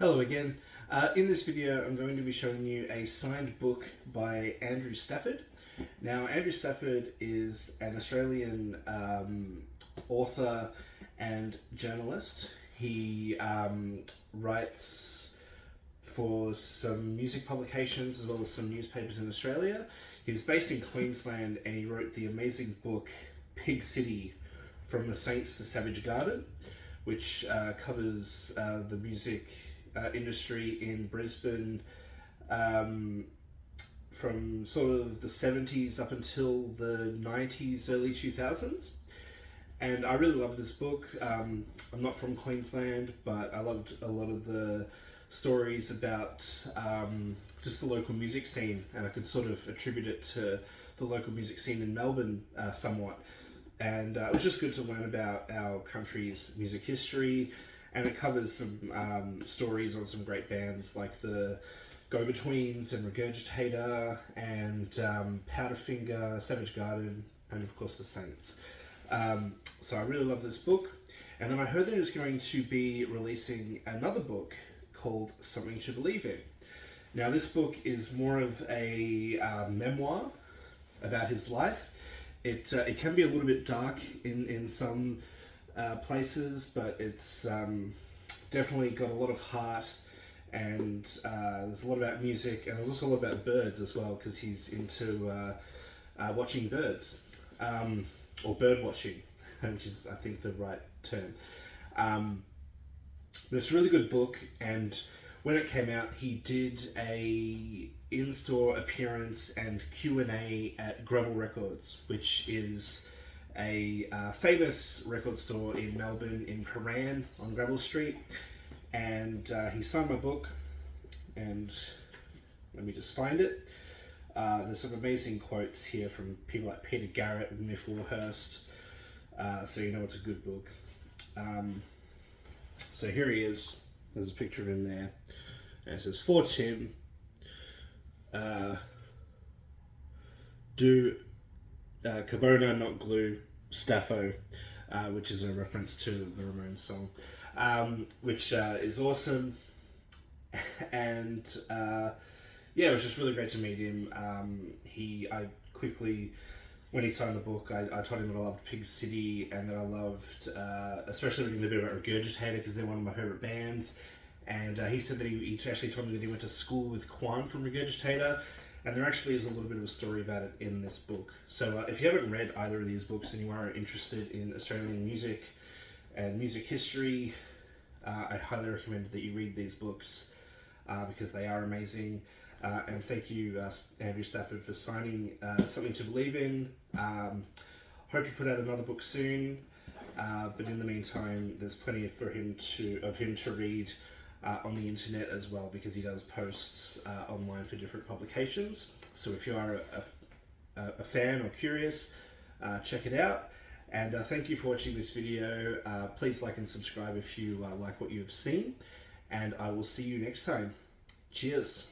Hello again. In this video I'm going to be showing you a signed book by Andrew Stafford. Now Andrew Stafford is an Australian author and journalist. He writes for some music publications as well as some newspapers in Australia. He's based in Queensland and he wrote the amazing book Pig City, From the Saints to Savage Garden, which covers the music industry in Brisbane from sort of the 70s up until the 90s, early 2000s. And I really love this book. I'm not from Queensland, but I loved a lot of the stories about just the local music scene, and I could sort of attribute it to the local music scene in Melbourne somewhat. And it was just good to learn about our country's music history, and it covers some stories on some great bands like the Go-Betweens and Regurgitator and Powderfinger, Savage Garden, and of course the Saints. So I really love this book. And then I heard that he was going to be releasing another book called Something to Believe In. Now this book is more of a memoir about his life. It can be a little bit dark in some places, but it's definitely got a lot of heart, and there's a lot about music, and there's also a lot about birds as well, because he's into watching birds, or bird watching, which is I think the right term. But it's a really good book, and when it came out he did a in-store appearance and Q&A at Gravel Records, which is a famous record store in Melbourne, in Paran on Gravel Street. And he signed my book, and let me just find it. There's some amazing quotes here from people like Peter Garrett and Miff Warhurst, so you know it's a good book. So here he is. There's a picture of him there, and it says, "For Tim, do Carbona, not glue, Staffo," which is a reference to the Ramones song, which is awesome. And yeah, it was just really great to meet him. I quickly, when he signed the book, I told him that I loved Pig City, and that I loved, especially reading a bit about Regurgitator, because they're one of my favourite bands. And he said that he actually told me that he went to school with Quan from Regurgitator, and there actually is a little bit of a story about it in this book. So if you haven't read either of these books and you are interested in Australian music and music history, I highly recommend that you read these books because they are amazing. And thank you, Andrew Stafford, for signing Something to Believe In. Hope you put out another book soon, but in the meantime, there's plenty of him to read on the internet as well, because he does posts online for different publications. So if you are a fan or curious, check it out. And thank you for watching this video. Please like and subscribe if you like what you have seen, and I will see you next time. Cheers.